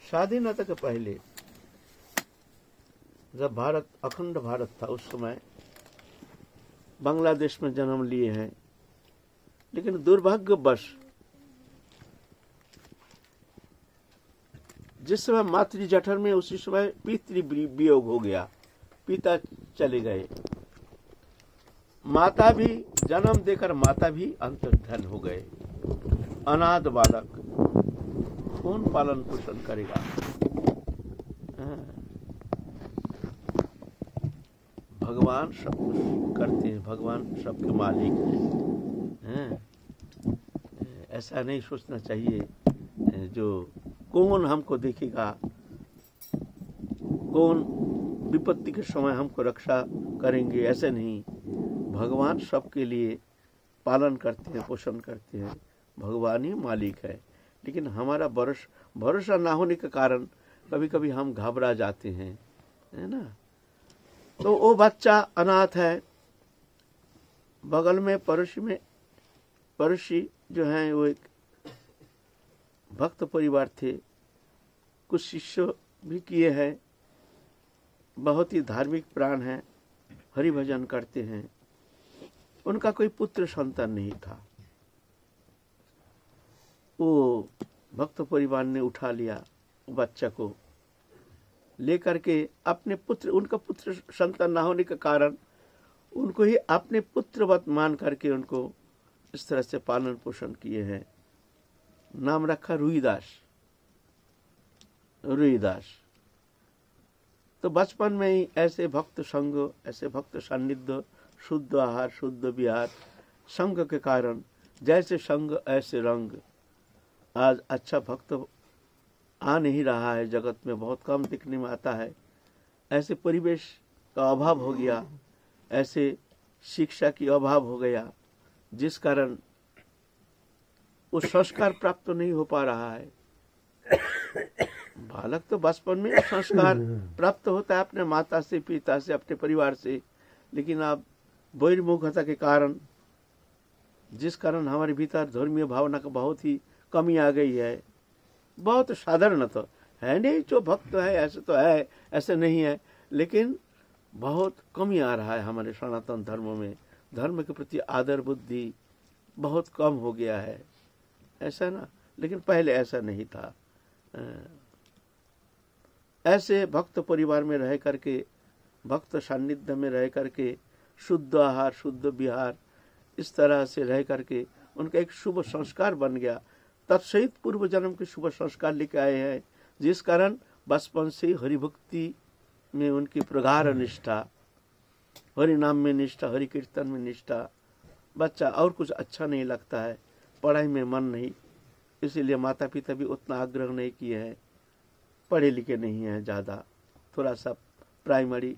स्वाधीनता के पहले जब भारत अखंड भारत था, उस समय बांग्लादेश में जन्म लिए हैं, लेकिन दुर्भाग्यवश जिस समय मातृ जठर में, उसी समय पितृ वियोग हो गया, पिता चले गए, माता भी जन्म देकर माता भी अंतर्धान हो गए। अनाथ बालक कौन पालन पोषण करेगा? भगवान सब कुछ करते हैं, भगवान सबके मालिक हैं। ऐसा नहीं सोचना चाहिए जो कौन हमको देखेगा, कौन विपत्ति के समय हमको रक्षा करेंगे, ऐसे नहीं। भगवान सबके लिए पालन करते हैं, पोषण करते हैं, भगवान ही मालिक है। लेकिन हमारा भरोसा ना होने के कारण कभी कभी हम घबरा जाते हैं, है ना। तो वो बच्चा अनाथ है, बगल में पड़ोसी जो है वो एक भक्त परिवार थे, कुछ शिष्य भी किए हैं, बहुत ही धार्मिक प्राण हैं, हरि भजन करते हैं। उनका कोई पुत्र संतान नहीं था। वो भक्त परिवार ने उठा लिया बच्चा को, लेकर के अपने पुत्र, उनका पुत्र संतान ना होने के कारण उनको ही अपने पुत्रवत मान करके उनको इस तरह से पालन पोषण किए हैं। नाम रखा रुईदास। तो बचपन में ही ऐसे भक्त संग, ऐसे भक्त सान्निध्य, शुद्ध आहार, शुद्ध विहार, संग के कारण जैसे संग ऐसे रंग। आज अच्छा भक्त आ नहीं रहा है, जगत में बहुत कम दिखने में आता है। ऐसे परिवेश का अभाव हो गया, ऐसे शिक्षा की अभाव हो गया, जिस कारण वो संस्कार प्राप्त नहीं हो पा रहा है। बालक तो बचपन में संस्कार प्राप्त होता है अपने माता से, पिता से, अपने परिवार से, लेकिन अब बहिर्मुखता के कारण, जिस कारण हमारे भीतर धर्मीय भावना का बहुत ही कमी आ गई है। बहुत साधारण तो है नहीं, जो भक्त है ऐसे तो है, ऐसे नहीं है, लेकिन बहुत कमी आ रहा है हमारे सनातन धर्म में। धर्म के प्रति आदर बुद्धि बहुत कम हो गया है, ऐसा ना। लेकिन पहले ऐसा नहीं था। ऐसे भक्त परिवार में रह करके, भक्त सान्निध्य में रह करके, शुद्ध आहार, शुद्ध विहार, इस तरह से रह करके उनका एक शुभ संस्कार बन गया। तत्सहित पूर्व जन्म के शुभ संस्कार लेके आए हैं, जिस कारण बचपन से हरिभक्ति में उनकी प्रगाढ़ निष्ठा, हरि नाम में निष्ठा, हरि कीर्तन में निष्ठा। बच्चा और कुछ अच्छा नहीं लगता है, पढ़ाई में मन नहीं, इसीलिए माता पिता भी उतना आग्रह नहीं किए हैं। पढ़े लिखे नहीं हैं ज़्यादा, थोड़ा सा प्राइमरी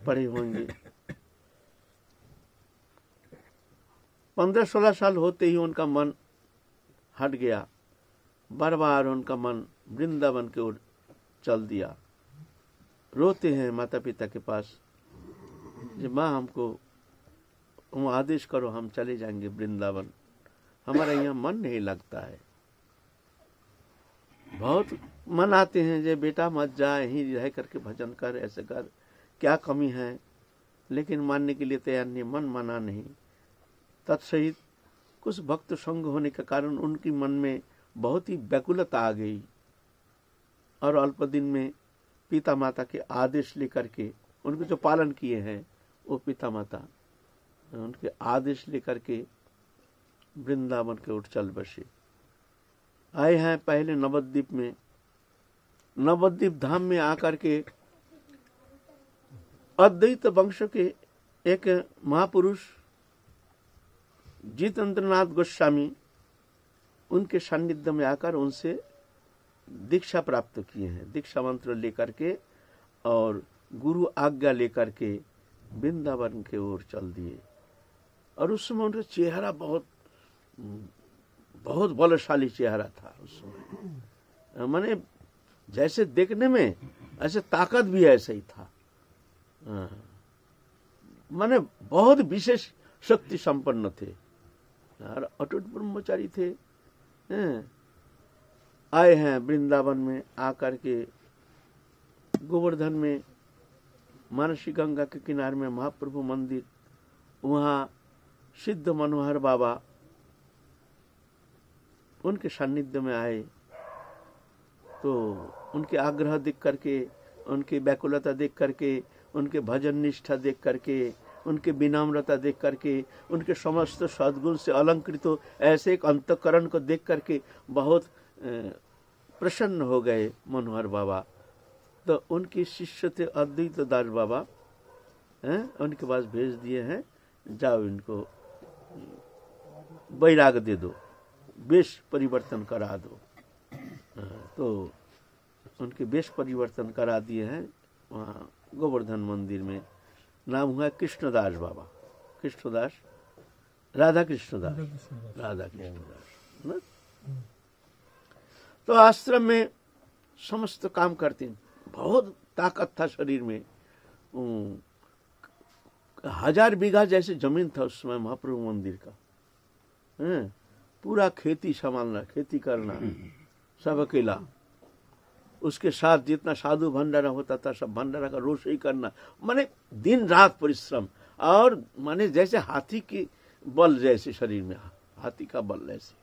पढ़े होंगे। 15-16 साल होते ही उनका मन हट गया, बार बार उनका मन वृंदावन की ओर चल दिया। रोते हैं माता पिता के पास, जी माँ हमको तुम आदेश करो, हम चले जाएंगे वृंदावन, हमारा यहाँ मन नहीं लगता है। बहुत मन आते हैं जे बेटा मत जा, यहीं रह करके भजन कर, ऐसे कर, क्या कमी है, लेकिन मानने के लिए तैयार नहीं, मन माना नहीं। तत्सहित कुछ भक्त संग होने के कारण उनकी मन में बहुत ही व्याकुलता आ गई, और अल्प दिन में पिता माता के आदेश लेकर के, उनके जो पालन किए हैं वो पिता माता, उनके आदेश लेकर के वृंदावन के ओर चल बसे। आए हैं पहले नवद्वीप में, नवद्वीप धाम में आकर के अद्वैत वंश के एक महापुरुष जितेंद्रनाथ गोस्वामी, उनके सान्निध्य में आकर उनसे दीक्षा प्राप्त किए हैं। दीक्षा मंत्र लेकर के और गुरु आज्ञा लेकर के वृंदावन के ओर चल दिए। और उस समय उनका चेहरा बहुत बलशाली चेहरा था उस समय, माने जैसे देखने में ऐसे ताकत भी ऐसे ही था, माने बहुत विशेष शक्ति संपन्न थे और अटूट ब्रह्मचारी थे। आए हैं वृंदावन में, आकर के गोवर्धन में मानसी गंगा के किनारे में महाप्रभु मंदिर, वहाँ सिद्ध मनोहर बाबा उनके सानिध्य में आए। तो उनके आग्रह देख करके, उनकी व्याकुलता देख करके, उनके भजन निष्ठा देख करके, उनके विनम्रता देख करके, उनके समस्त सद्गुण से अलंकृत हो ऐसे एक अंतःकरण को देख करके बहुत प्रसन्न हो गए मनोहर बाबा। तो उनके शिष्य थे अद्वैत दास बाबा, उनके पास भेज दिए हैं, जाओ इनको वैराग दे दो, वेश परिवर्तन करा दो। तो उनके वेश परिवर्तन करा दिए हैं वहाँ गोवर्धन मंदिर में। नाम हुआ कृष्णदास बाबा, कृष्णदास, राधा कृष्णदास, राधा कृष्णदास ना। तो आश्रम में समस्त काम करते हैं, बहुत ताकत था शरीर में। 1000 बीघा जैसे जमीन था उस समय महाप्रभु मंदिर का। पूरा खेती संभालना, खेती करना सब अकेला। उसके साथ जितना साधु भंडारा होता था सब भंडारा का रोषई करना, माने दिन रात परिश्रम। और माने जैसे हाथी के बल जैसे शरीर में, हाथी का बल जैसे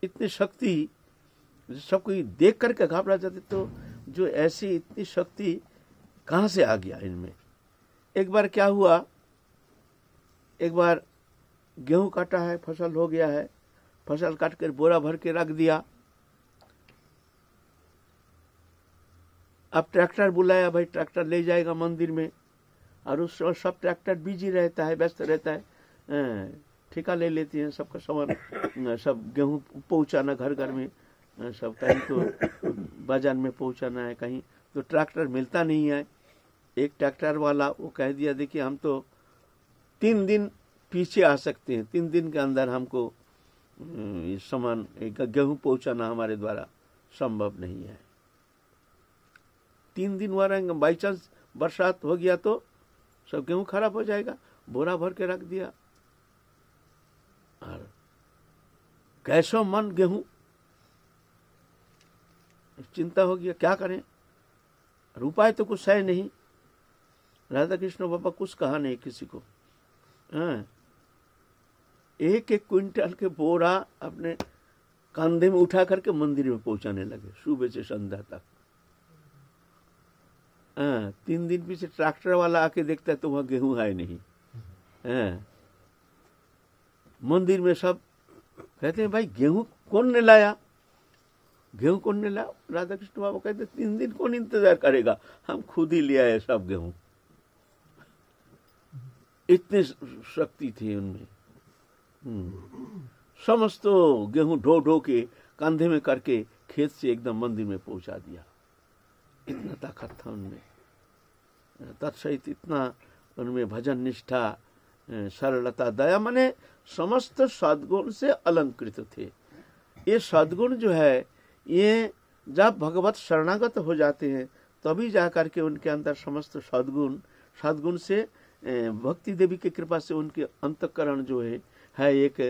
इतनी शक्ति, सब कोई देख करके घबरा जाते। तो जो ऐसी इतनी शक्ति कहाँ से आ गया इनमें। एक बार क्या हुआ, एक बार गेहूं काटा है, फसल हो गया है, फसल काट कर बोरा भर के रख दिया। अब ट्रैक्टर बुलाया, भाई ट्रैक्टर ले जाएगा मंदिर में। और उस समय सब ट्रैक्टर बिजी रहता है, व्यस्त रहता है, ठेका ले लेती हैं सबका सामान, सब गेहूं पहुंचाना घर घर में, सब कहीं तो बाजार में पहुंचाना है, कहीं तो ट्रैक्टर मिलता नहीं है। एक ट्रैक्टर वाला वो कह दिया, देखिए हम तो 3 दिन पीछे आ सकते हैं, 3 दिन के अंदर हमको सामान गेहूं पहुंचाना हमारे द्वारा संभव नहीं है। 3 दिन हुआ रहेंगे, बाई चांस बरसात हो गया तो सब गेहूं खराब हो जाएगा। बोरा भर के रख दिया और कैसो मन गेहूं, चिंता हो गया क्या करें, उपाय तो कुछ है नहीं। राधा कृष्ण बाबा कुछ कहा नहीं किसी को। एक एक क्विंटल के बोरा अपने कंधे में उठा करके मंदिर में पहुंचाने लगे, सुबह से संध्या तक। 3 दिन पीछे ट्रैक्टर वाला आके देखता है तो वहां गेहूं है नहीं। मंदिर में सब कहते हैं, भाई गेहूं कौन ने लाया, गेहूं कौन ने लाया। राधा कृष्ण बाबा कहते 3 दिन कौन इंतजार करेगा, हम खुद ही ले आए सब गेहूं। इतनी शक्ति थी उनमें। समस्त गेहूं ढो ढो के कंधे में करके खेत से एकदम मंदिर में पहुंचा दिया। इतना ताकत था उनमें, तत्सहित इतना उनमें भजन निष्ठा, सरलता, दया, माने समस्त सद्गुण से अलंकृत थे। ये सद्गुण जो है, ये जब भगवत शरणागत हो जाते हैं तभी जाकर के उनके अंदर समस्त सद्गुण से भक्ति देवी की कृपा से उनके अंतःकरण जो है एक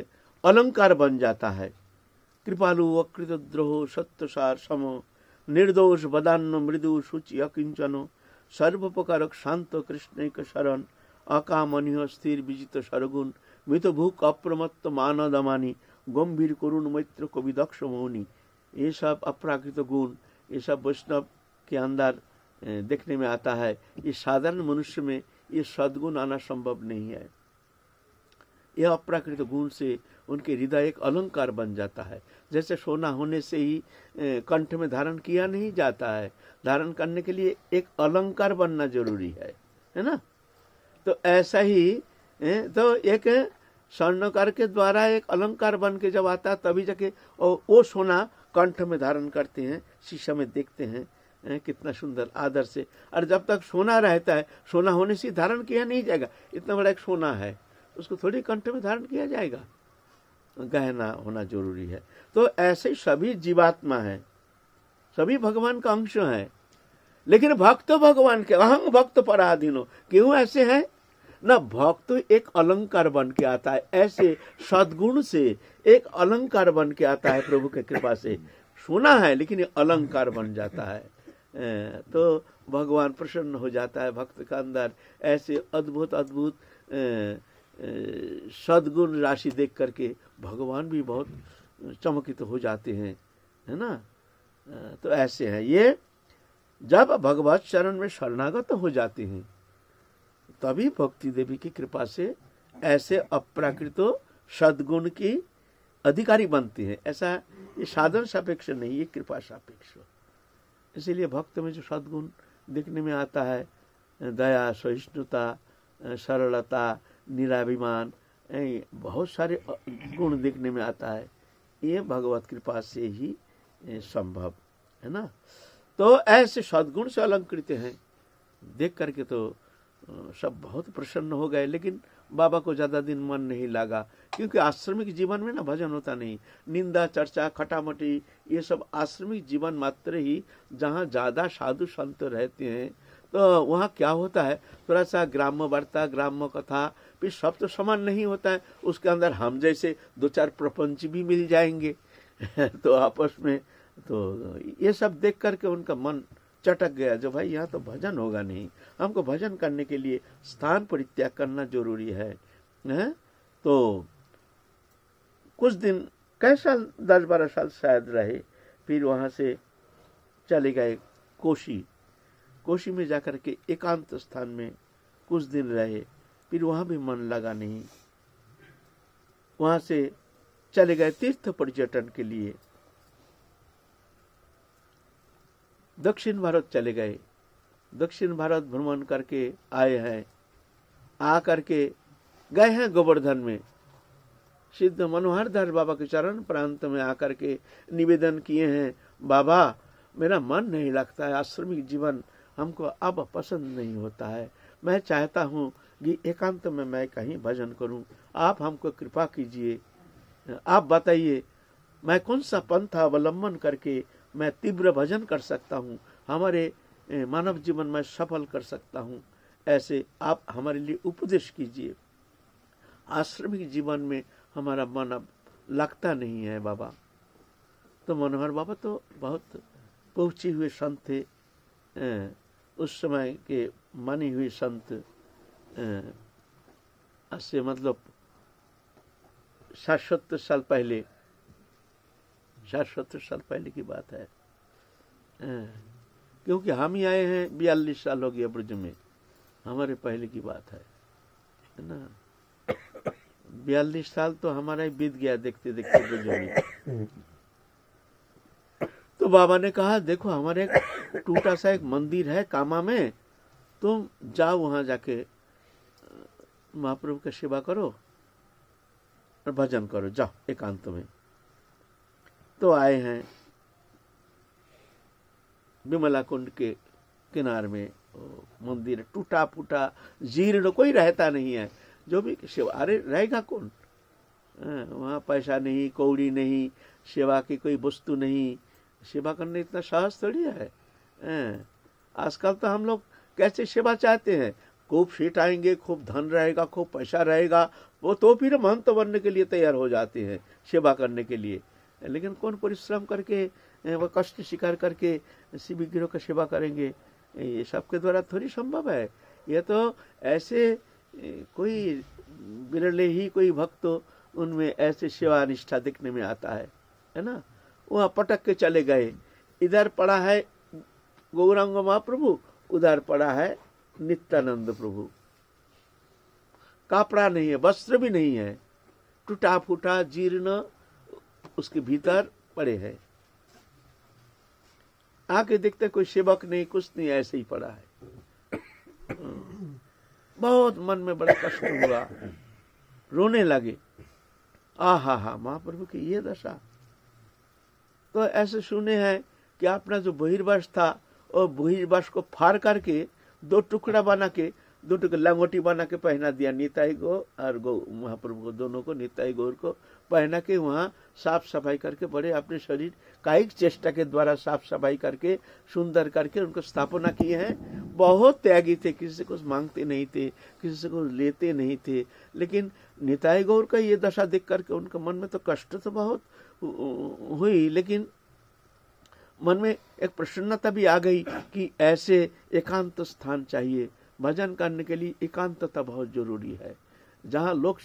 अलंकार बन जाता है। कृपालु वकृत द्रोह सत्यसार समो निर्दोष बदान्न मृदु शुचि अकिंचनो सर्वोपकारक शांत कृष्णैक शरण अकामनीय स्थिर विजित सरगुण मृत भूक अप्रमत्त मानदमानी गंभीर करुण मैत्र कवि दक्ष मौनी। ये सब अपराकृत गुण, ये सब वैष्णव के अंदर देखने में आता है। ये साधारण मनुष्य में ये सद्गुण आना संभव नहीं है। यह अपराकृत गुण से उनके हृदय एक अलंकार बन जाता है। जैसे सोना होने से ही कंठ में धारण किया नहीं जाता है, धारण करने के लिए एक अलंकार बनना जरूरी है ना। तो ऐसा ही तो एक स्वर्णकार के द्वारा एक अलंकार बन के जब आता है तभी जाके वो सोना कंठ में धारण करते हैं, शीशा में देखते हैं कितना सुंदर आदर से। और जब तक सोना रहता है, सोना होने से धारण किया नहीं जाएगा। इतना बड़ा एक सोना है, उसको थोड़ी कंठ में धारण किया जाएगा, गहना होना जरूरी है। तो ऐसे सभी जीवात्मा है, सभी भगवान का अंश है। लेकिन भक्त भगवान के, अहं भक्त पराधीनो, क्यों ऐसे हैं? ना भक्त एक अलंकार बन के आता है, ऐसे सद्गुण से एक अलंकार बन के आता है प्रभु की कृपा से। सुना है लेकिन ये अलंकार बन जाता है। तो भगवान प्रसन्न हो जाता है भक्त का अंदर। ऐसे अद्भुत अद्भुत सद्गुण राशि देख करके भगवान भी बहुत चमकित हो जाते हैं, है ना। तो ऐसे हैं ये। जब भगवत चरण में शरणागत हो जाते हैं तभी भक्ति देवी की कृपा से ऐसे अप्राकृत सद्गुण की अधिकारी बनती है। ऐसा ये साधन सापेक्ष नहीं, ये कृपा सापेक्ष। इसीलिए भक्त में जो सद्गुण देखने में आता है, दया, सहिष्णुता, सरलता, निराभिमान, बहुत सारे गुण देखने में आता है, ये भगवत कृपा से ही संभव है ना। तो ऐसे सद्गुण से अलंकृत हैं, देख करके तो सब बहुत प्रसन्न हो गए। लेकिन बाबा को ज्यादा दिन मन नहीं लगा, क्योंकि आश्रमिक जीवन में ना भजन होता नहीं। निंदा, चर्चा, खटामटी, ये सब आश्रमिक जीवन मात्र ही, जहाँ ज्यादा साधु संत रहते हैं तो वहाँ क्या होता है, थोड़ा सा ग्राम्य वार्ता, ग्राम्य कथा, फिर सब तो समान नहीं होता है। उसके अंदर हम जैसे दो चार प्रपंच भी मिल जाएंगे तो आपस में, तो ये सब देख करके उनका मन चटक गया, जो भाई यहाँ तो भजन होगा नहीं, हमको भजन करने के लिए स्थान परित्याग करना जरूरी है। तो कुछ दिन, कैसा 10-12 साल शायद रहे, फिर वहां से चले गए कोशी। कोशी में जाकर के एकांत स्थान में कुछ दिन रहे, फिर वहां भी मन लगा नहीं। वहां से चले गए तीर्थ पर्यटन के लिए, दक्षिण भारत चले गए। दक्षिण भारत भ्रमण करके आए हैं, आ करके गए हैं गोवर्धन में। सिद्ध मनोहर दास बाबा के चरण प्रांत में आकर के निवेदन किए हैं, बाबा मेरा मन नहीं लगता है, आश्रमिक जीवन हमको अब पसंद नहीं होता है, मैं चाहता हूँ कि एकांत में मैं कहीं भजन करूं, आप हमको कृपा कीजिए, आप बताइए मैं कौन सा पंथा अवलंबन करके मैं तीव्र भजन कर सकता हूँ, हमारे मानव जीवन में सफल कर सकता हूँ, ऐसे आप हमारे लिए उपदेश कीजिए। आश्रमिक जीवन में हमारा मन अब लगता नहीं है बाबा। तो मनोहर बाबा तो बहुत पहुंचे हुए संत थे, उस समय के माने हुए संत, ऐसे मतलब 60-70 साल पहले, 60-70 साल पहले की बात है। क्योंकि हम ही आए हैं 42 साल हो गया ब्रज में, हमारे पहले की बात है ना। 42 साल तो हमारा ही बीत गया देखते देखते ब्रज में। तो बाबा ने कहा देखो हमारे एक टूटा सा एक मंदिर है कामा में, तुम जाओ वहां जाके महाप्रभु की सेवा करो और भजन करो, जाओ एकांत में। तो आए हैं विमला कुंड के किनार में, मंदिर टूटा फूटा जीर्ण, कोई रहता नहीं है, जो भी सेवा, अरे रहेगा कौन वहां, पैसा नहीं, कौड़ी नहीं, सेवा की कोई वस्तु नहीं, सेवा करने इतना साहस थोड़ी है। आजकल तो हम लोग कैसे सेवा चाहते हैं, खूब सीट आएंगे, खूब धन रहेगा, खूब पैसा रहेगा, वो तो फिर महंत बनने के लिए तैयार हो जाते हैं सेवा करने के लिए। लेकिन कौन परिश्रम करके, वह कष्ट स्वीकार करके शिव विग्रह का सेवा करेंगे, ये सबके द्वारा थोड़ी संभव है। ये तो ऐसे कोई बिरले ही कोई भक्त उनमें ऐसे सेवा निष्ठा देखने में आता है ना। वहां पटक के चले गए, इधर पड़ा है गौरांग महाप्रभु, उधर पड़ा है नित्यानंद प्रभु। कपड़ा नहीं है, वस्त्र भी नहीं है, टूटा फूटा जीर्ण उसके भीतर पड़े हैं। आके देखते कोई सेवक नहीं, कुछ नहीं, ऐसे ही पड़ा है। बहुत मन में बड़ा कष्ट हुआ, रोने लगे, आहा महाप्रभु की ये दशा। तो ऐसे सुने हैं कि अपना जो बहिर्वास था, और बहिर्वास को फाड़ करके 2 टुकड़ा बना के दुटो को लंगोटी बना के पहना दिया निताई को और गौ महाप्रभु को, दोनों को, निताई गौर को पहना के वहाँ साफ सफाई करके बड़े अपने शरीर कायिक चेष्टा के द्वारा साफ सफाई करके सुंदर करके उनको स्थापना किए हैं। बहुत त्यागी थे, किसी से कुछ मांगते नहीं थे, किसी से कुछ लेते नहीं थे। लेकिन निताई गौर का ये दशा देख करके उनके मन में तो कष्ट तो बहुत हुई, लेकिन मन में एक प्रसन्नता भी आ गई कि ऐसे एकांत स्थान चाहिए। भजन करने के लिए एकांतता बहुत जरूरी है। जहाँ लोग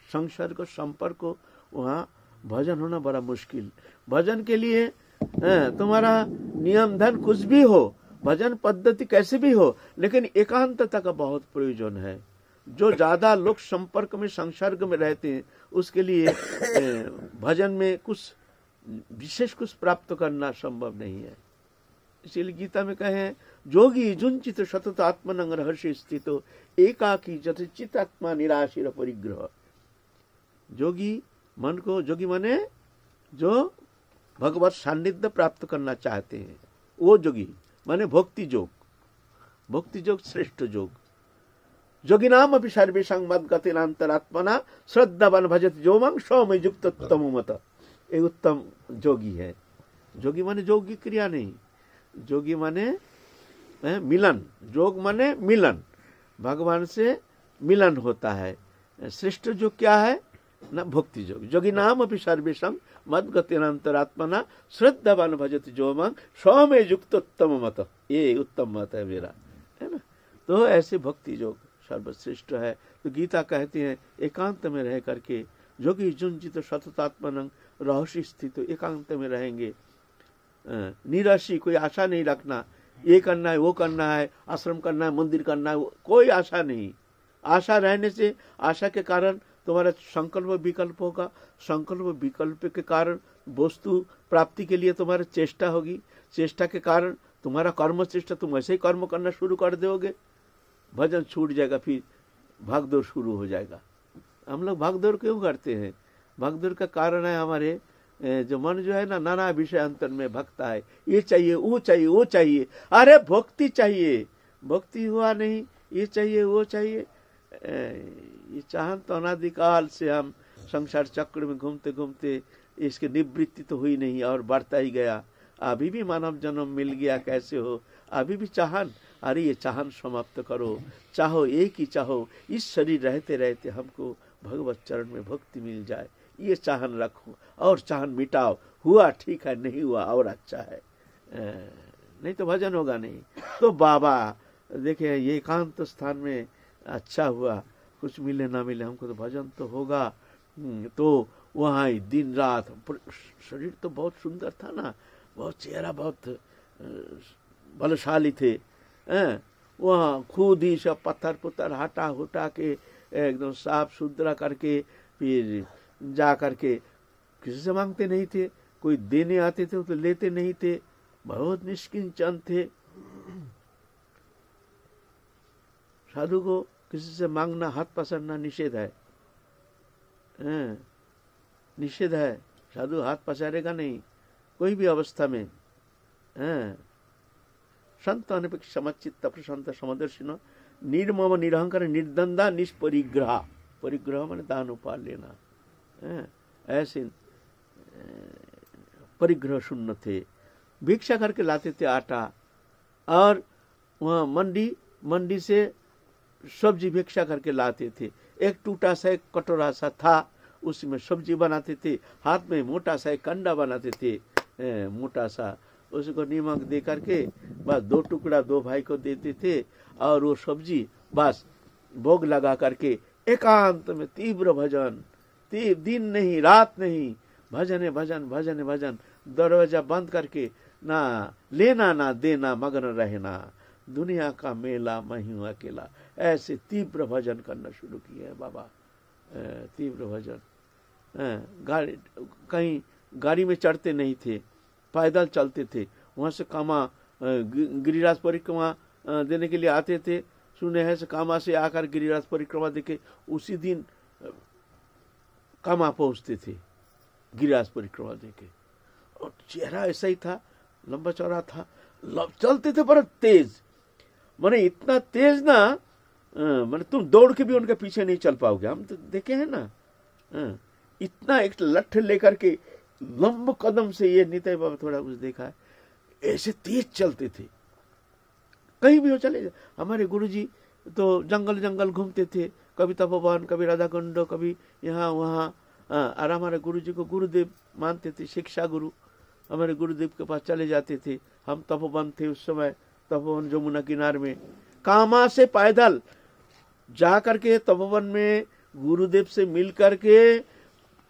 संसर्ग संपर्क हो वहाँ भजन होना बड़ा मुश्किल। भजन के लिए तुम्हारा नियम धन कुछ भी हो, भजन पद्धति कैसे भी हो, लेकिन एकांतता का बहुत प्रयोजन है। जो ज्यादा लोग संपर्क में संसर्ग में रहते हैं उसके लिए भजन में कुछ विशेष कुछ प्राप्त करना संभव नहीं है। इसीलिए गीता में कहे जोगी जुंचित सतत आत्मनंग रहस्य स्थितो एकाकी जत चित आत्मा निराशीर परिग्रह। जोगी मन को, जोगी माने जो भगवत सान्निध्य प्राप्त करना चाहते हैं, वो जोगी माने भक्ति योग। भक्ति योग श्रेष्ठ योग। जोगी नाम अभी सर्वेशं मद्गतिनांतरात्मना श्रद्धावान भजत जोमं सौम्य युक्त उत्तम मत। एक उत्तम जोगी है। जोगी माने जोगी क्रिया नहीं, जोगी माने मिलन। जोग माने मिलन, भगवान से मिलन होता है। श्रेष्ठ योग क्या है ना, भक्ति योग। जोगी नाम अभी सर्वेशं मद्गतिनांतरात्मना श्रद्धावान भजत जोमं सौम्य युक्त उत्तम मत। ये उत्तम मत है मेरा, है ना। तो ऐसे भक्ति योग सर्वश्रेष्ठ है। तो गीता कहते हैं एकांत में रह करके जोगी जुंजित सततात्मनं रहस्य स्थित, एकांत में रहेंगे। निराशी, कोई आशा नहीं रखना, ये करना है वो करना है, आश्रम करना है, मंदिर करना है, कोई आशा नहीं। आशा रहने से, आशा के कारण तुम्हारा संकल्प विकल्प होगा, संकल्प विकल्प के कारण वस्तु प्राप्ति के लिए तुम्हारा चेष्टा होगी, चेष्टा के कारण तुम्हारा कर्म चेष्टा, तुम ऐसे ही कर्म करना शुरू कर दोगे, भजन छूट जाएगा, फिर भागदौड़ शुरू हो जाएगा। हम लोग भागदौड़ क्यों करते हैं? भागदौड़ का कारण है हमारे जो मन जो है ना, नाना विषय अंतर में भक्ता है। ये चाहिए, वो चाहिए, वो चाहिए। अरे भक्ति चाहिए, भक्ति हुआ नहीं, ये चाहिए वो चाहिए। ये चाहन तो अनादिकाल से हम संसार चक्र में घूमते घूमते इसकी निवृत्ति तो हुई नहीं और बढ़ता ही गया। अभी भी मानव जन्म मिल गया, कैसे हो, अभी भी चाहन। अरे ये चाहन समाप्त करो, चाहो एक ही चाहो, इस शरीर रहते रहते हमको भगवत चरण में भक्ति मिल जाए, ये चाहन रखो और चाहन मिटाओ। हुआ ठीक है, नहीं हुआ और अच्छा है, नहीं तो भजन होगा नहीं। तो बाबा देखे ये एकांत स्थान में अच्छा हुआ, कुछ मिले ना मिले हमको तो भजन तो होगा। तो वहाँ दिन रात, शरीर तो बहुत सुंदर था ना, बहुत चेहरा बहुत बलशाली थे। वहाँ खुद ही सब पत्थर पुत्थर हटा हुटा के एकदम साफ सुथरा करके फिर जा करके किसी से मांगते नहीं थे, कोई देने आते थे तो लेते नहीं थे, बहुत निष्किंचन थे। साधु को किसी से मांगना, हाथ पसारना निषेध है, निषेध है। साधु हाथ पसारेगा नहीं कोई भी अवस्था में। संत अनपेक्ष समचित्त प्रशांत समदर्शिन निर्मम निरहंकार निर्दंदा निष्परिग्रह। परिग्रह माने दान उपहार लेना। ऐसे परिग्रह शून्य थे। भिक्षा करके लाते थे आटा, और वहाँ मंडी से सब्जी भिक्षा करके लाते थे। एक टूटा सा एक कटोरा सा था, उसमें सब्जी बनाते थे। हाथ में मोटा सा एक कंडा बनाते थे, मोटा सा, उसको नमक दे करके बस 2 टुकड़ा 2 भाई को देते थे, और वो सब्जी बस भोग लगा करके एकांत में तीव्र भजन, दिन नहीं रात नहीं, भजन है भजन, भजन है भजन। दरवाजा बंद करके ना लेना ना देना, मगन रहना, दुनिया का मेला मैं हूं अकेला। ऐसे तीव्र भजन करना शुरू किया है बाबा, तीव्र भजन। कहीं गाड़ी में चढ़ते नहीं थे, पैदल चलते थे। वहां से कामा गिरिराज परिक्रमा देने के लिए आते थे। सुने हैं से कामा से आकर गिरिराज परिक्रमा देके उसी दिन कामा पहुंचते थे, गिरिराज परिक्रमा देके। और चेहरा ऐसा ही था, लंबा चौड़ा था, चलते थे पर तेज, माने इतना तेज ना मतलब तुम दौड़ के भी उनके पीछे नहीं चल पाओगे। हम तो देखे हैं ना, इतना एक लठ लेकर के लंब कदम से, ये निताई बाबा थोड़ा कुछ देखा है, ऐसे तेज चलते थे, कहीं भी हो चले जाए। हमारे गुरुजी तो जंगल जंगल घूमते थे, कभी तपोवन, कभी राधा कुंड, कभी यहाँ वहाँ। और हमारे गुरुजी को गुरुदेव मानते थे, शिक्षा गुरु। हमारे गुरुदेव के पास चले जाते थे। हम तपोवन थे उस समय, तपोवन जमुना किनारे में, कामा से पैदल जा करके तपोवन में गुरुदेव से मिल करके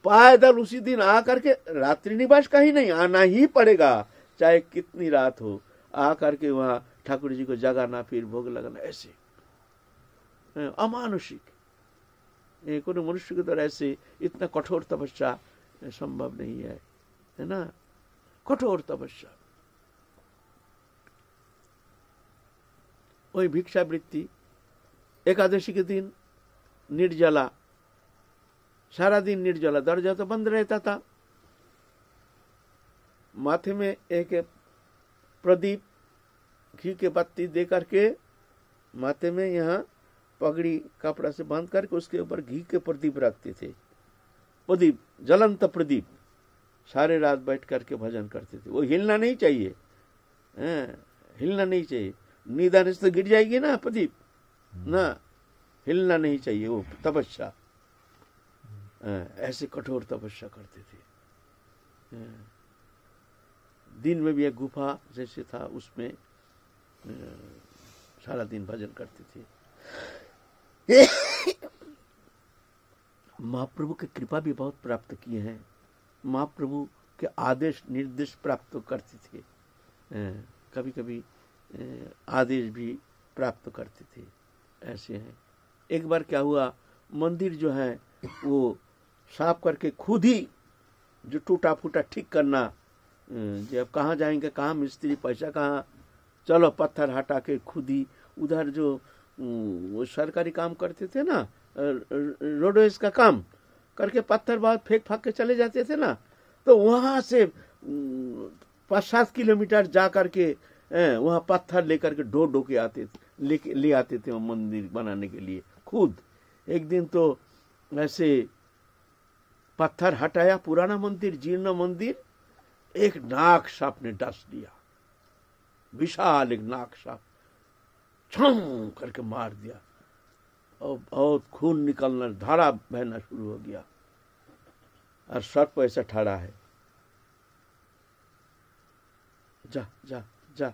पैदल उसी दिन आ करके, रात्रि निवास का ही नहीं, आना ही पड़ेगा चाहे कितनी रात हो। आ करके वहाँ ठाकुर जी को जगाना, फिर भोग लगाना, ऐसे अमानुषिक। कोई मनुष्य के द्वारा ऐसे इतना कठोर तपस्या संभव नहीं है ना, कठोर तपस्या। वही भिक्षावृत्ति, एकादशी के दिन निर्जला, सारा दिन निर्जला, दरवाजा तो बंद रहता था। माथे में एक प्रदीप घी के बत्ती दे करके, माथे में यहाँ पगड़ी कपड़ा से बांध करके उसके ऊपर घी के प्रदीप रखते थे, प्रदीप, जलंत प्रदीप। सारे रात बैठ करके भजन करते थे। वो हिलना नहीं चाहिए, हिलना नहीं चाहिए, नींद आने से तो गिर जाएगी ना प्रदीप, ना हिलना नहीं चाहिए। वो तपस्या, ऐसे कठोर तपस्या करते थे। दिन में भी एक गुफा जैसे था, उसमें सारा दिन भजन करते थे। महाप्रभु की कृपा भी बहुत प्राप्त किए हैं। महाप्रभु के आदेश निर्देश प्राप्त करते थे, कभी कभी आदेश भी प्राप्त करते थे, ऐसे हैं। एक बार क्या हुआ, मंदिर जो है वो साफ करके खुद ही जो टूटा फूटा ठीक करना, जब कहाँ जाएंगे, कहाँ मिस्त्री, पैसा कहाँ, चलो पत्थर हटा के खुद ही उधर जो वो सरकारी काम करते थे ना, रोडवेज का काम करके पत्थर बहुत फेंक फाक के चले जाते थे ना, तो वहां से 5-7 किलोमीटर जा करके वहां पत्थर लेकर के ढो के आते थे, ले आते थे वो मंदिर बनाने के लिए खुद। एक दिन तो ऐसे पत्थर हटाया, पुराना मंदिर, जीर्ण मंदिर, एक नाग सांप ने डस दिया, विशाल एक नाग सांप छम करके मार दिया और बहुत खून निकलना, धारा बहना शुरू हो गया। और सर्प ऐसा ठहरा है, जा जा जा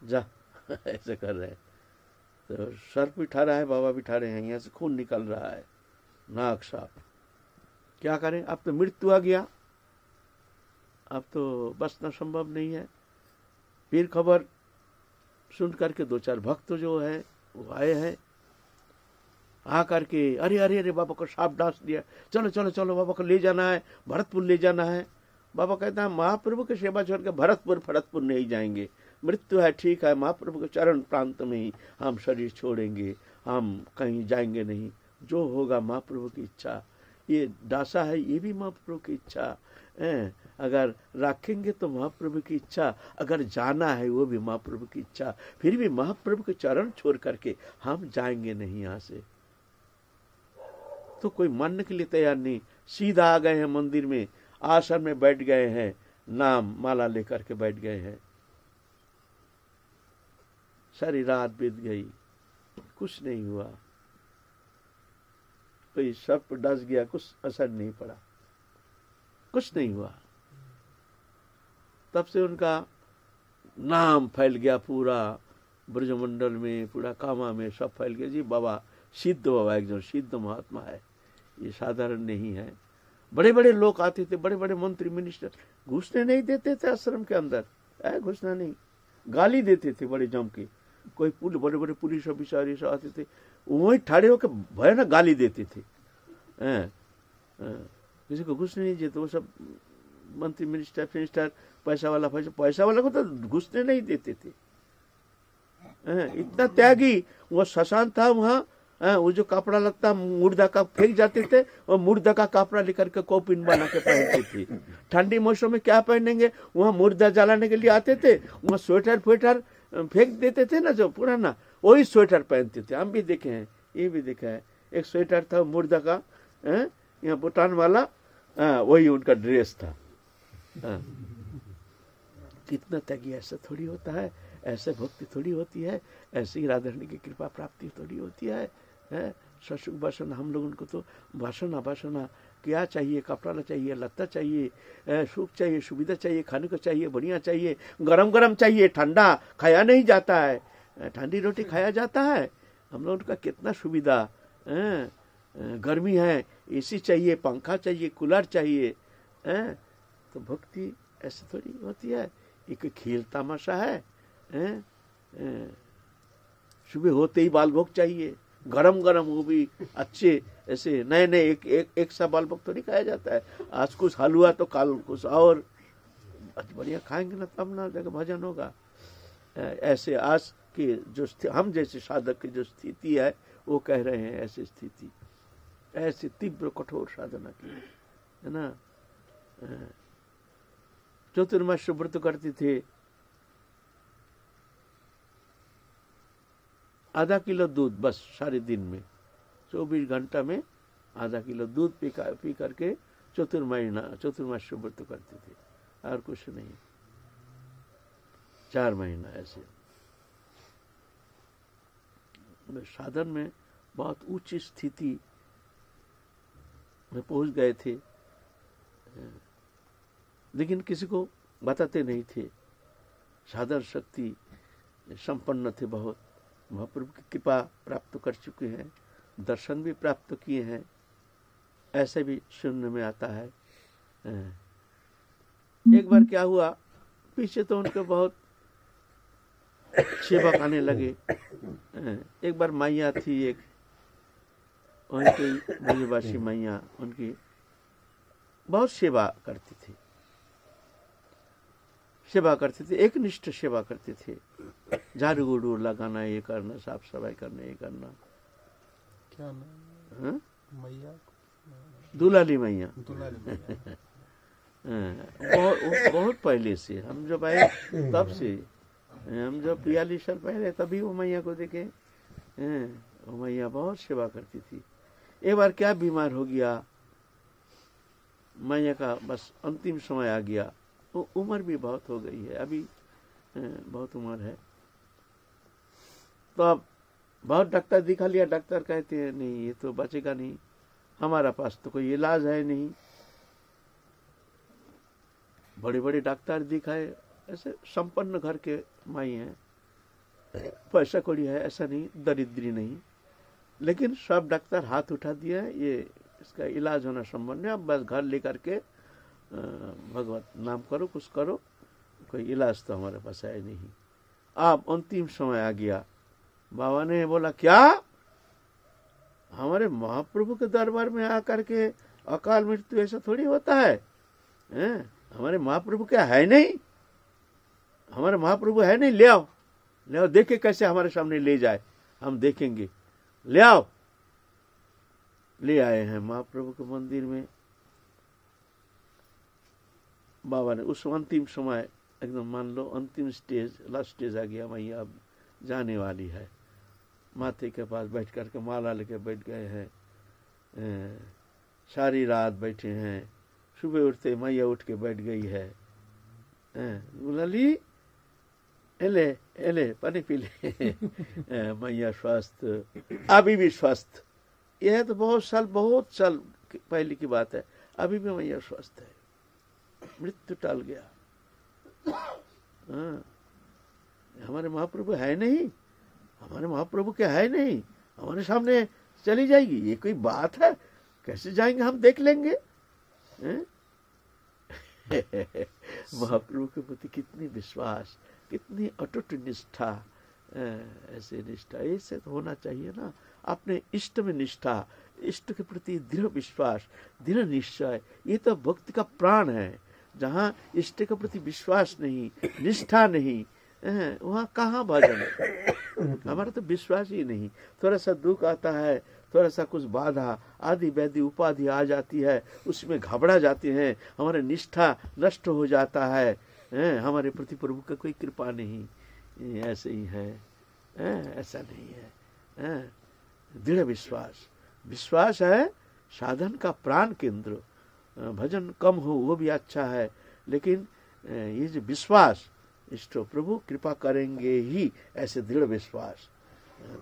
जा ऐसे कर रहे हैं। तो सर्प भी ठहरा है, बाबा भी ठहरे हैं, यहाँ से खून निकल रहा है, नाग सांप। क्या करें, अब तो मृत्यु आ गया, अब तो बचना संभव नहीं है। फिर खबर सुन करके 2-4 भक्त जो है वो आए हैं, आ करके अरे अरे अरे बाबा को सांप डांस दिया, चलो चलो चलो बाबा को ले जाना है, भरतपुर ले जाना है। बाबा कहता है महाप्रभु की सेवा छोड़ के भरतपुर नहीं जाएंगे, मृत्यु है ठीक है, महाप्रभु के चरण प्रांत में ही हम शरीर छोड़ेंगे, हम कहीं जाएंगे नहीं, जो होगा महाप्रभु की इच्छा। ये दासा है, ये भी महाप्रभु की इच्छा है, अगर रखेंगे तो महाप्रभु की इच्छा, अगर जाना है वो भी महाप्रभु की इच्छा। फिर भी महाप्रभु के चरण छोड़ करके हम जाएंगे नहीं यहाँ से। तो कोई मानने के लिए तैयार नहीं, सीधा आ गए हैं मंदिर में, आसन में बैठ गए हैं, नाम माला लेकर के बैठ गए हैं। सारी रात बीत गई, कुछ नहीं हुआ, कोई सर्प डस गया, कुछ असर नहीं पड़ा, कुछ नहीं हुआ। तब से उनका नाम फैल गया पूरा ब्रजमंडल में, पूरा कामा में, सब फैल गया। जी बाबा सिद्ध बाबा एकदम सिद्ध महात्मा है, ये साधारण नहीं है। बड़े बड़े लोग आते थे, बड़े बड़े मंत्री मिनिस्टर, घुसने नहीं देते थे आश्रम के अंदर, घुसना नहीं, गाली देते थे बड़े जम के। कोई बड़े बड़े पुलिस ऑफिसर ये सब आते थे, वही ठाड़े होकर भयानक गाली देते थे, किसी को घुसने नहीं देते। वो सब मंत्री मिनिस्टर पैसा वाला को तो घुसने नहीं देते थे। इतना त्यागी वो शशान था वहाँ। वो जो कपड़ा लगता मुर्दा का फेंक जाते थे, और मुर्दा का कपड़ा लेकर के कौपिन बना के पहनते थे। ठंडी मौसम में क्या पहनेंगे, वहाँ मुर्दा जलाने के लिए आते थे, वहाँ स्वेटर फेंक देते थे ना जो पुराना, वही स्वेटर पहनते थे। हम भी देखे हैं, ये भी देखा है। एक स्वेटर था मुर्दा का, यहाँ बुटान वाला, वही उनका ड्रेस था। कितना त्यागी, ऐसा थोड़ी होता है, ऐसे भक्ति थोड़ी होती है, ऐसे ही राधा रानी की कृपा प्राप्ति थोड़ी होती है। ससुख बासना, हम लोगों को तो बासना क्या चाहिए, कपड़ा चाहिए, लत्ता चाहिए, सुख चाहिए, सुविधा चाहिए, खाने को चाहिए, बढ़िया चाहिए, गरम गरम चाहिए, ठंडा खाया नहीं जाता है, ठंडी रोटी खाया जाता है। हम लोगों का कितना सुविधा, गर्मी है, एसी चाहिए, पंखा चाहिए, कूलर चाहिए। तो भक्ति ऐसे थोड़ी होती है, एक खेल तमाशा है। सुबह होते ही बाल भोग चाहिए, गरम गरम, वो भी अच्छे ऐसे नए नए, एक सा बाल भोग तो नहीं खाया जाता है। आज कुछ हलवा तो कल कुछ और बढ़िया खाएंगे ना, तब ना जगह भजन होगा। ऐसे आज के जो हम जैसे साधक की जो स्थिति है, वो कह रहे हैं ऐसी स्थिति, ऐसी तीव्र कठोर साधना की है ना। चतुर्मास व्रत करते थे, आधा किलो दूध बस सारे दिन में, 24 घंटा में आधा किलो दूध पी करके चतुर्मास व्रत करते थे, और कुछ नहीं। 4 महीना ऐसे साधन में बहुत उच्च स्थिति में पहुंच गए थे, लेकिन किसी को बताते नहीं थे। साधन शक्ति संपन्न थे बहुत, महाप्रभु की कृपा प्राप्त कर चुके हैं, दर्शन भी प्राप्त किए हैं, ऐसे भी सुनने में आता है। एक बार क्या हुआ, पीछे तो उनके बहुत सेवक आने लगे। एक बार मैया थी, एक उनकी ब्रजवासी मैया, उनकी बहुत सेवा करती थी, एक निष्ठ सेवा करते थे। झाड़ू गुड़ू लगाना, ये करना, साफ सफाई करना, ये करना। क्या नाम मैया? दुलाली मैया। बहुत पहले से, हम जब आए तब से, हम जब 42 साल पहले तभी वो मैया को देखे। वो मैया बहुत सेवा करती थी। एक बार क्या बीमार हो गया मैया का, बस अंतिम समय आ गया। वो उम्र भी बहुत हो गई है, अभी बहुत उम्र है। तो अब बहुत डॉक्टर दिखा लिया, डॉक्टर कहते हैं नहीं ये तो बचेगा नहीं, हमारा पास तो कोई इलाज है नहीं। बड़े बड़े डॉक्टर दिखाए, ऐसे संपन्न घर के माई हैं, पैसा कौड़ी है, ऐसा नहीं, दरिद्री नहीं, लेकिन सब डॉक्टर हाथ उठा दिया, ये इसका इलाज होना संभव नहीं, अब बस घर लेकर के भगवत नाम करो, कुछ करो, कोई इलाज तो हमारे पास है नहीं। अब अंतिम समय आ गया। बाबा ने बोला क्या, हमारे महाप्रभु के दरबार में आकर के अकाल मृत्यु ऐसा थोड़ी होता है? हमारे महाप्रभु क्या है नहीं? हमारे महाप्रभु है नहीं, ले आओ, ले आओ, देखे कैसे हमारे सामने ले जाए, हम देखेंगे, ले आओ। ले आए हैं महाप्रभु के मंदिर में। बाबा ने उस अंतिम समय एकदम मान लो अंतिम स्टेज, लास्ट स्टेज आ गया, मैया अब जाने वाली है। माथे के पास बैठ करके माला लेके बैठ गए हैं, सारी रात बैठे हैं। सुबह उठते मैया उठ के बैठ गई है, बोला ली एले एले पानी पी ले। मैया स्वस्थ, अभी भी स्वस्थ। यह तो बहुत साल पहले की बात है, अभी भी मैया स्वस्थ है, मृत्यु टल गया। हमारे महाप्रभु है नहीं, हमारे महाप्रभु क्या है नहीं, हमारे सामने चली जाएगी, ये कोई बात है? कैसे जाएंगे, हम देख लेंगे। महाप्रभु के प्रति कितनी विश्वास, कितनी अटूट निष्ठा, ऐसे निष्ठा ऐसे तो होना चाहिए ना। अपने इष्ट में निष्ठा, इष्ट के प्रति दृढ़ विश्वास, दृढ़ निश्चय, ये तो भक्ति का प्राण है। जहाँ इष्ट के प्रति विश्वास नहीं, निष्ठा नहीं, वहाँ कहाँ भजन है? हमारा तो विश्वास ही नहीं। थोड़ा सा दुख आता है, थोड़ा सा कुछ बाधा आदि वैधि उपाधि आ जाती है, उसमें घबरा जाते हैं, हमारे निष्ठा नष्ट हो जाता है, हमारे प्रति प्रभु का कोई कृपा नहीं। ये ऐसे ही है, ऐसा नहीं है। दृढ़ विश्वास, विश्वास है साधन का प्राण केंद्र। भजन कम हो वो भी अच्छा है, लेकिन ये जो विश्वास, इष्ट प्रभु कृपा करेंगे ही, ऐसे दृढ़ विश्वास,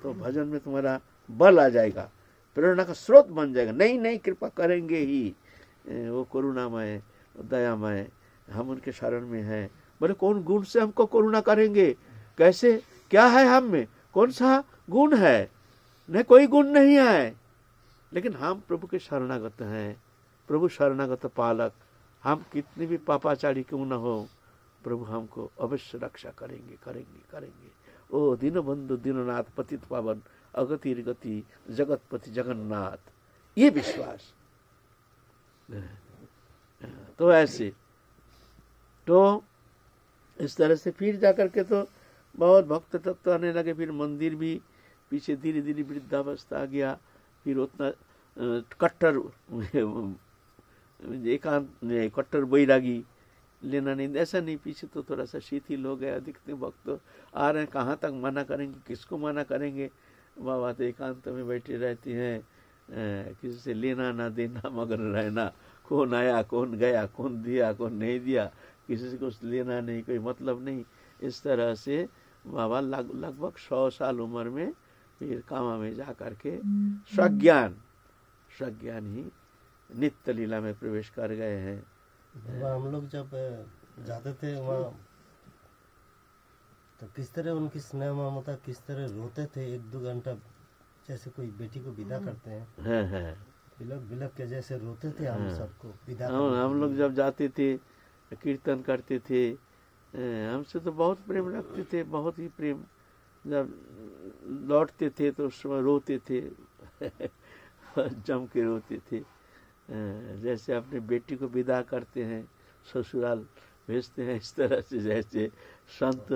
तो भजन में तुम्हारा बल आ जाएगा, प्रेरणा का स्रोत बन जाएगा। नहीं नहीं कृपा करेंगे ही, वो करुणामय दयामय, हम उनके शरण में हैं। बोले कौन गुण से हमको करुणा करेंगे, कैसे, क्या है हम में, कौन सा गुण है? नहीं कोई गुण नहीं है, लेकिन हम प्रभु के शरणागत हैं। प्रभु शरणागत पालक, हम कितने भी पापाचारी क्यों न हो, प्रभु हमको अवश्य रक्षा करेंगे करेंगे करेंगे। ओ दीनबंधु दीननाथ पतित पावन अगतिर गति जगतपति जगन्नाथ, ये विश्वास। तो ऐसे, तो इस तरह से फिर जाकर के तो बहुत भक्त तत्व आने लगे। फिर मंदिर भी पीछे धीरे धीरे वृद्धावस्था आ गया। फिर उतना कट्टर एकांत कट्टर बैरागी लेना नहीं, ऐसा नहीं। पीछे तो थोड़ा सा शिथिल हो गया, दिखते भक्त आ रहे हैं, कहाँ तक मना करेंगे, किसको मना करेंगे। बाबा तो एकांत में बैठे रहते हैं, किसी से लेना ना देना मगर रहना, कौन आया कौन गया, कौन दिया कौन नहीं दिया, किसी से कुछ लेना नहीं, कोई मतलब नहीं। इस तरह से बाबा लगभग 100 साल उम्र में फिर कामा में जा करके स्वज्ञान ही नित्य लीला में प्रवेश कर गए हैं। हम लोग जब जाते थे वहाँ, तो किस तरह उनकी स्नेह ममता, किस तरह रोते थे 1-2 घंटा, जैसे कोई बेटी को विदा करते हैं, बिलक बिलक के जैसे रोते थे हम सबको विदा। हम लोग जब जाते थे कीर्तन करते थे, हमसे तो बहुत प्रेम रखते थे, बहुत ही प्रेम। जब लौटते थे तो उस समय रोते थे जम के रोते थे, जैसे अपने बेटी को विदा करते हैं, ससुराल भेजते हैं, इस तरह से जैसे संत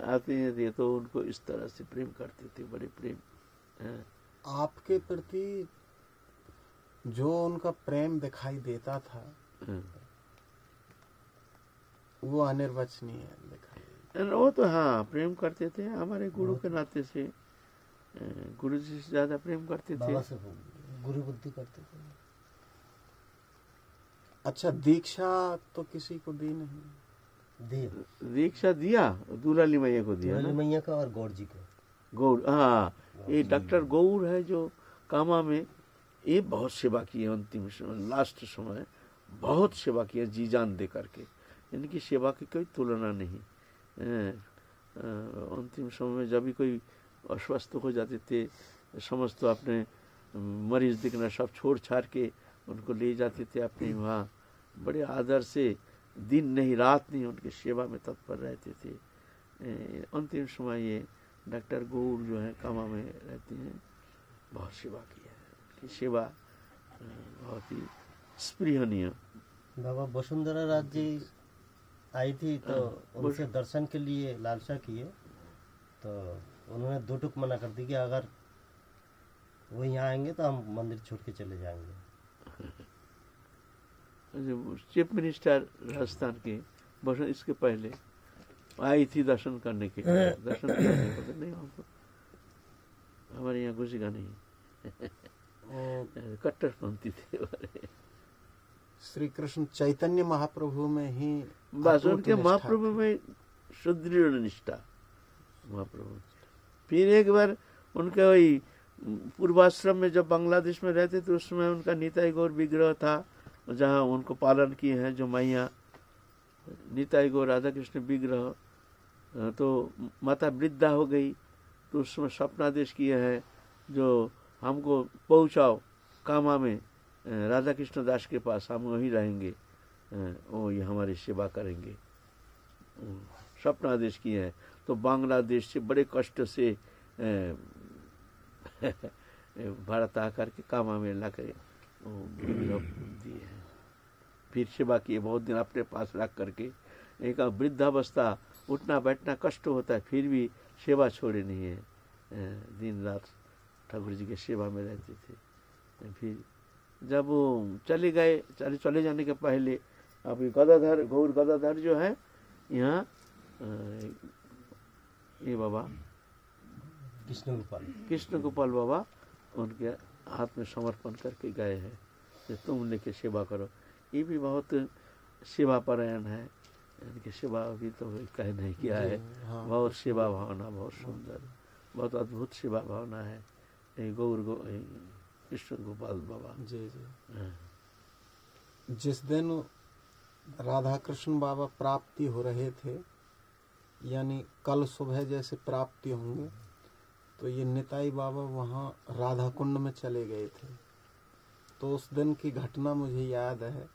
आते हैं तो उनको इस तरह से प्रेम करते थे, बड़े प्रेम। आपके प्रति जो उनका प्रेम दिखाई देता था वो अनिर्वचनीय दिखाई। वो तो हाँ प्रेम करते थे, हमारे गुरु के नाते से, गुरु जी से ज्यादा प्रेम करते थे, गुरु बुद्धि करते थे। अच्छा, दीक्षा तो किसी को दी नहीं? दीक्षा दिया, दुलाली मैया को दिया, दुलाली मैया का और गौर जी को। गौर, हाँ, ये डॉक्टर गौर है जो कामा में, ये बहुत सेवा की है। अंतिम समय, लास्ट समय बहुत सेवा की है, जी जान दे करके। इनकी सेवा की कोई तुलना नहीं। अंतिम समय में जब भी कोई अस्वस्थ हो जाते थे, समझ तो अपने मरीज दिखना सब छोड़ छाड़ के उनको ले जाते थे अपने वहाँ, बड़े आदर से, दिन नहीं रात नहीं उनकी सेवा में तत्पर रहते थे। अंतिम समय ये डॉक्टर गौर जो है कामा में रहते हैं, बहुत सेवा की है, उनकी सेवा बहुत ही स्पृहनीय। बाबा वसुंधरा राज जी आई थी तो उनसे दर्शन के लिए लालसा किए, तो उन्होंने 2 टुक मना कर दी कि अगर वो यहाँ आएंगे तो हम मंदिर छोड़ के चले जाएंगे। चीफ मिनिस्टर राजस्थान के बस इसके पहले आई थी दर्शन करने के लिए, दर्शन करने को नहीं, हमको हमारे यहाँ घुसेगा नहीं कट्टरपंथी थे वाले। श्री कृष्ण चैतन्य महाप्रभु में ही बस उनके महाप्रभु में सुदृढ़ निष्ठा महाप्रभु। फिर एक बार उनके वही पूर्वाश्रम में जब बांग्लादेश में रहते थे, उस समय उनका निताई गौर विग्रह था, जहाँ उनको पालन किए हैं जो मैया निताई गौर राधा कृष्ण विग्रह। तो माता वृद्धा हो गई, तो उस समय सपनादेश किए हैं जो हमको पहुँचाओ कामा में राधा कृष्ण दास के पास, हम वहीं रहेंगे, वो ये हमारी सेवा करेंगे, सपनादेश किए हैं। तो बांग्लादेश से बड़े कष्ट से भारत आकर के कामा में ला कर दिए हैं। फिर सेवा किए बहुत दिन अपने पास रख करके। एक वृद्धावस्था, उठना बैठना कष्ट होता है, फिर भी सेवा छोड़े नहीं है, दिन रात ठाकुर जी की सेवा में रहते थे। फिर जब वो चले गए, चले जाने के पहले अभी गदाधर, गौर गदाधर जो है यहाँ ये बाबा कृष्ण गोपाल बाबा उनके हाथ में समर्पण करके गए हैं कि तुम उनकी सेवा करो। ये भी बहुत सेवा परायण है, इनकी सेवा अभी तो कह नहीं किया है। बहुत सेवा भावना, बहुत सुंदर, बहुत अद्भुत सेवा भावना है ये कृष्ण गोपाल बाबा। जी जी। जिस दिन राधा कृष्ण बाबा प्राप्ति हो रहे थे, यानी कल सुबह जैसे प्राप्ति होंगे, तो ये निताई बाबा वहाँ राधा कुंड में चले गए थे। तो उस दिन की घटना मुझे याद है,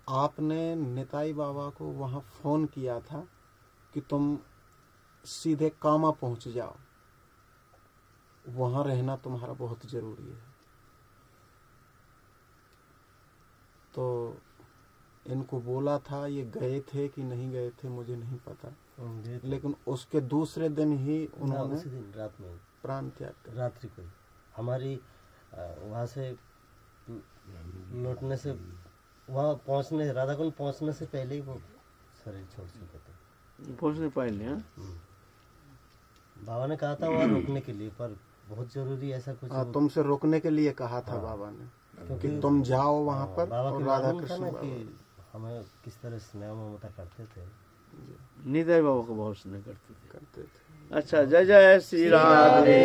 आपने निताई बाबा को वहाँ फोन किया था कि तुम सीधे कामा पहुँच जाओ, वहाँ रहना तुम्हारा बहुत जरूरी है। तो इनको बोला था, ये गए थे कि नहीं गए थे मुझे नहीं पता, लेकिन उसके दूसरे दिन ही उन्होंने उसी दिन रात में प्राण त्याग कर। रात्रि को हमारी वहाँ से लौटने से, वहाँ पहुँचने, राधाकुंड पहुँचने से पहले ही वो शरीर छोड़ चुके थे। पहुँचने पहले हाँ? बाबा ने कहा था वहाँ रोकने के लिए, पर बहुत जरूरी ऐसा कुछ तुमसे रोकने के लिए कहा था बाबा ने, क्योंकि तुम जाओ वहाँ पर। बाबा और की राधा मालूम था कृष्ण ना बाबा कि हमें किस तरह स्नेह ममता करते थे। निताई बाबा को बहुत स्नेह करते थे। करते थे। अच्छा, जय जय श्री राधे।